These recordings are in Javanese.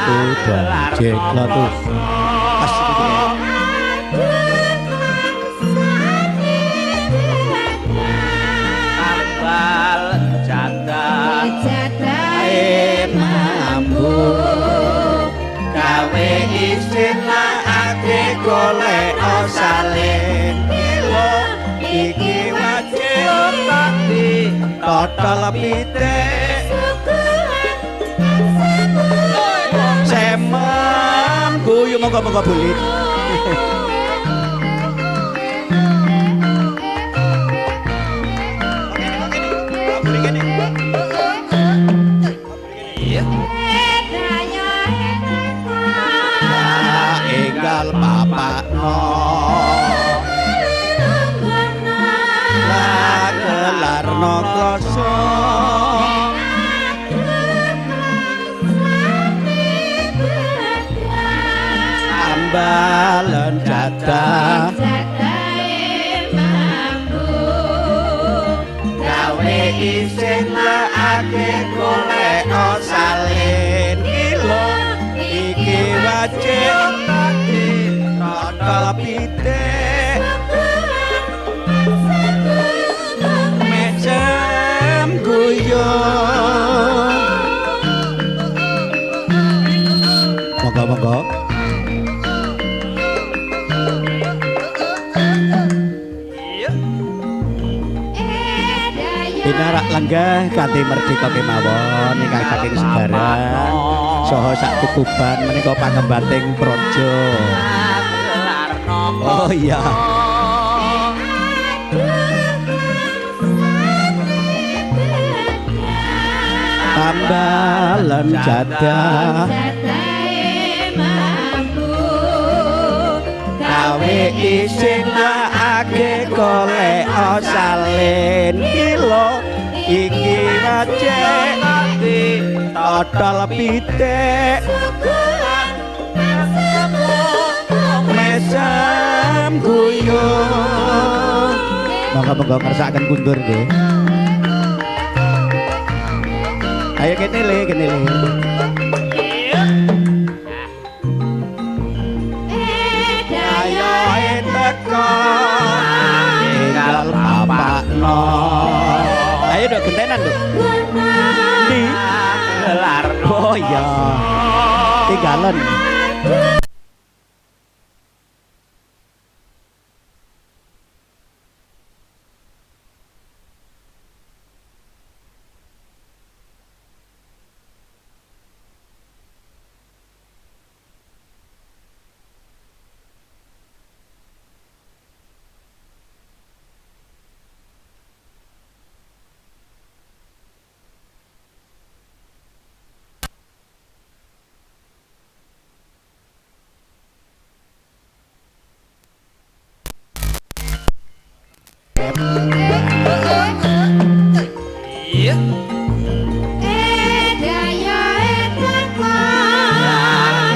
Satu, dua, jek, latu. Pas gitu ya. Tambal jatah Mampu gawe istilahake golek salin kilo iki wajib bakti total pitik semem guyu moga-moga bulit. Enggal papakno la gelarno kloso ambalan jatah gawe istilahake golek salin kilo iki wajib total pitik mecem guyu monggo-monggo pinarak lenggah kanthi merdeka kemawon ingkang saking sebaran saha sak kukuban menika pangembating praja. Oh iya. Tambalan jatah gawe istilahake golek salin kilo iki wajib total pitik mesem guyu monggo-monggo ngersakaken kundur nggih. Ayo kene le ayo teko tinggal papakno ayo dok gentenan dok di gelar oh iya tinggalan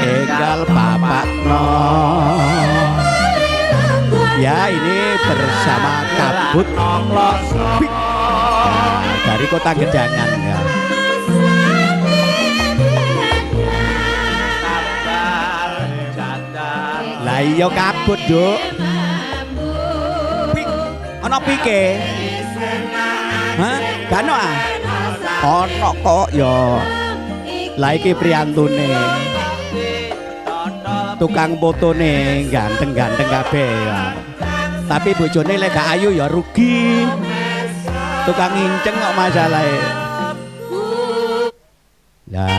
enggal papakno ya ini bersama kabut dari kota Gedangan ya. Lah iya kabut Duk. Ana pike? Hah? Gano ah? Ono kok ya. Lah iki priyantune. Tukang fotone ganteng-ganteng kabeh ya. Tapi bojone lek gak ayu ya rugi. Tukang nginceng kok masalahe. Lah.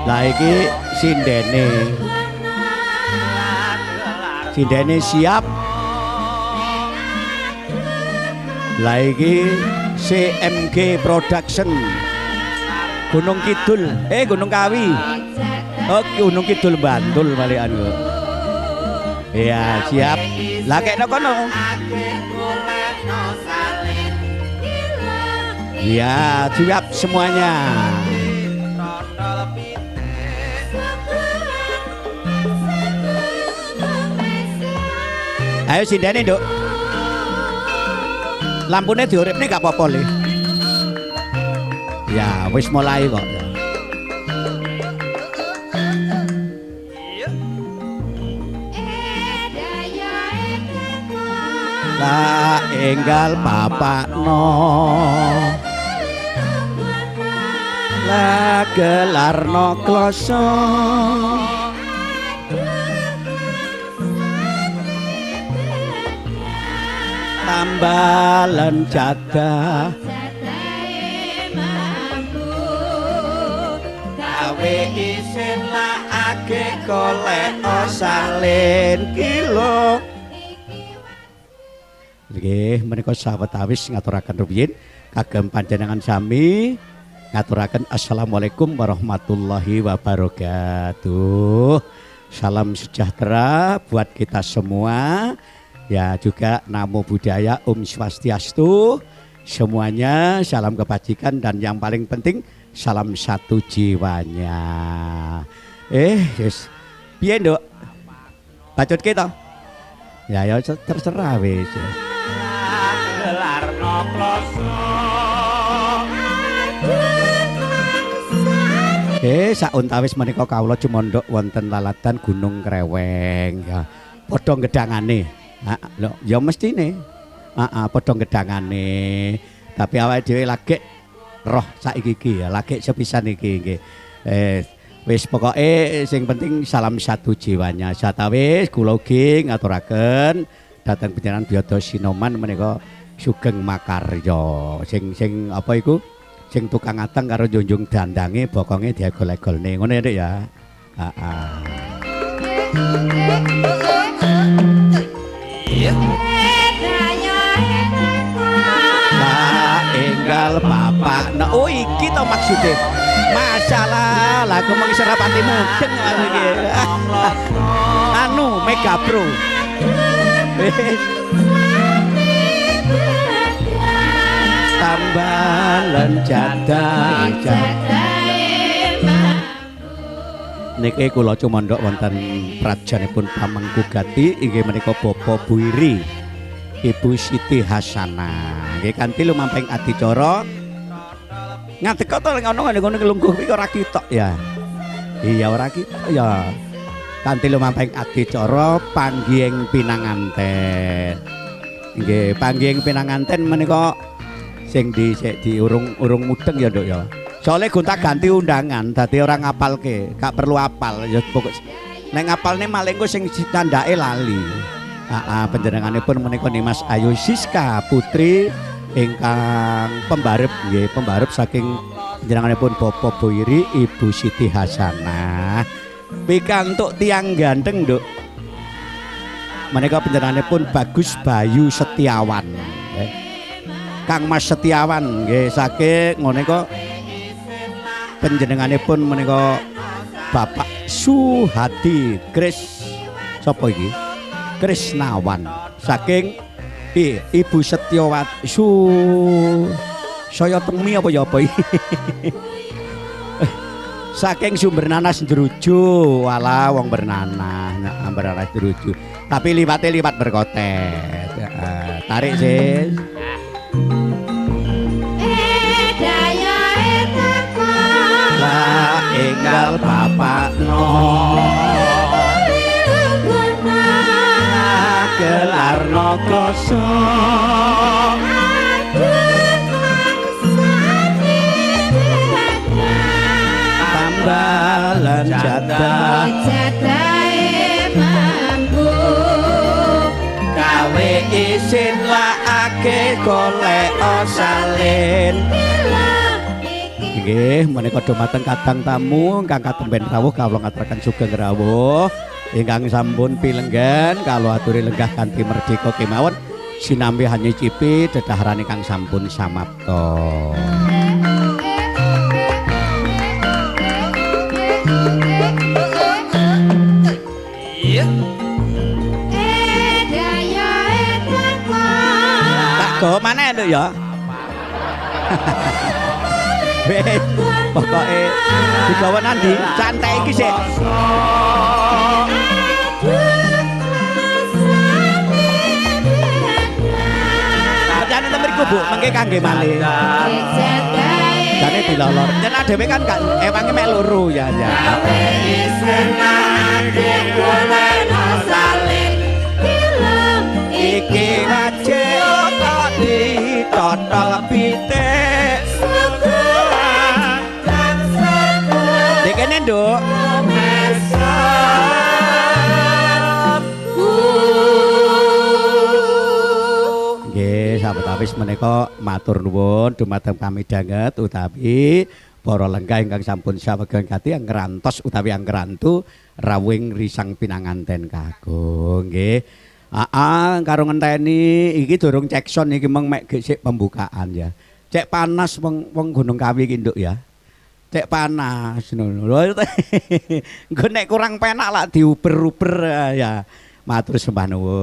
Lah iki sindene siap. Lah iki CMG Production Gunung Kidul Gunung Kawi. Oh Gunung Kidul Bantul balikan kok. Iya siap. Lah kekno kono. Iya siap semuanya. Ayo sindane Duk. Lampune diuripne gak apa-apa le. Ya, wis mulai kok. La enggal bapakno la gelarno kloso tambalan jadah gawe isin laake golek salin kilo. Nggih menika sahabat awis ngaturaken rumiyin kagem panjenengan sami ngaturaken assalamualaikum warahmatullahi wabarakatuh. Salam sejahtera buat kita semua. Ya juga namo buddhaya Swastiastu. Semuanya salam kebajikan dan yang paling penting salam satu jiwanya. Yes. Piye, Nduk? Bacot kita? Ya terserah wis. Gelarno kloso sauntawis menika kawula cumondhok wonten laladan Gunung Kreweng ya padha gedangane lho ya mestine padha gedangane tapi awake dhewe lagi roh saiki iki ya lagi sepisan iki nggih wis pokoke sing penting salam satu jiwanya satawis kula ugi ngaturaken dhateng panjenengan Biyada Sinoman menika Sugeng Makarya sing apa iku sing tukang atang karo junjung dandange bokonge diagol-agolne ngono ya Dik ya. Nah enggal bapak nah oh iki to maksude masalah lah kemeng serapati mudeng iki anu Mega Pro tambalan jadah niki kula cumandhok wonten prajanipun Pamengkugati inggih menika Bapak Buiri Ibu Siti Hasanah nggih kanthi lumampahing adicara ngadeg to ngono ngono lungguh iki ora kitok ya iya ora kitok ya kanthi lumampahing adicara panggihing pinanganten nggih panggihing pinanganten menika sing di urung mudeng ya Nduk ya. Soale gonta-ganti undangan dadi ora ngapalke, gak perlu apal ya pokok nek ngapalne malah engko sing candhake lali. Panjenenganipun menika Nimas Ayu Siska putri ingkang pembarep nggih, pembarep saking panjenenganipun Bapak Buiri Ibu Siti Hasanah. Pikantuk tiang ganteng Nduk. Menika panjenenganipun Bagus Bayu Setiawan. Kang Mas Setiawan nggih saking menika panjenenganipun menika Bapak Suhadi Kris sapa iki Krisnawan saking Ibu Setiawati saya temi apa ya apa iki saking Sumber Nanas Ndruju wala wong bernanah Bernanah Ndruju tapi liwate liwat berkotet tarik sis la enggal bapakno gelarno kloso tambalan jadah gawe isin laake golek salin nggih menika dumateng kadang tamu ingkang katemben rawuh kawula ngaturaken sugeng rawuh ingkang sampun pilenggan kawula aturi lenggah kanthi merdeka kemawon sinambi nyicipi dedaharan ingkang sampun samapta. Tak go maneh Nduk ya. Wes pokoke digawa nandi santai iki sik. Ajane temriku Bu, mengke kangge malih. regane dilolor. Yen dhewe kan gak ewange mek loro ya ya. Iki wae kok ditotol pitik. Dekene nduk. Nggih, sahabat Awis menika matur nuwun dumateng kami danget utawi para lenggah ingkang sampun sawegen kati ngrantos utawi ngrantu rawuhing risang pinanganten kakung nggih. Karo ngenteni iki durung cekson iki meng mek sik pembukaan ya. Cek panas wong Gunung Kawi iki nduk ya. Cek panas ngono. Engko nek kurang penak lak diuber-uber ya. Matur sembah nuwun.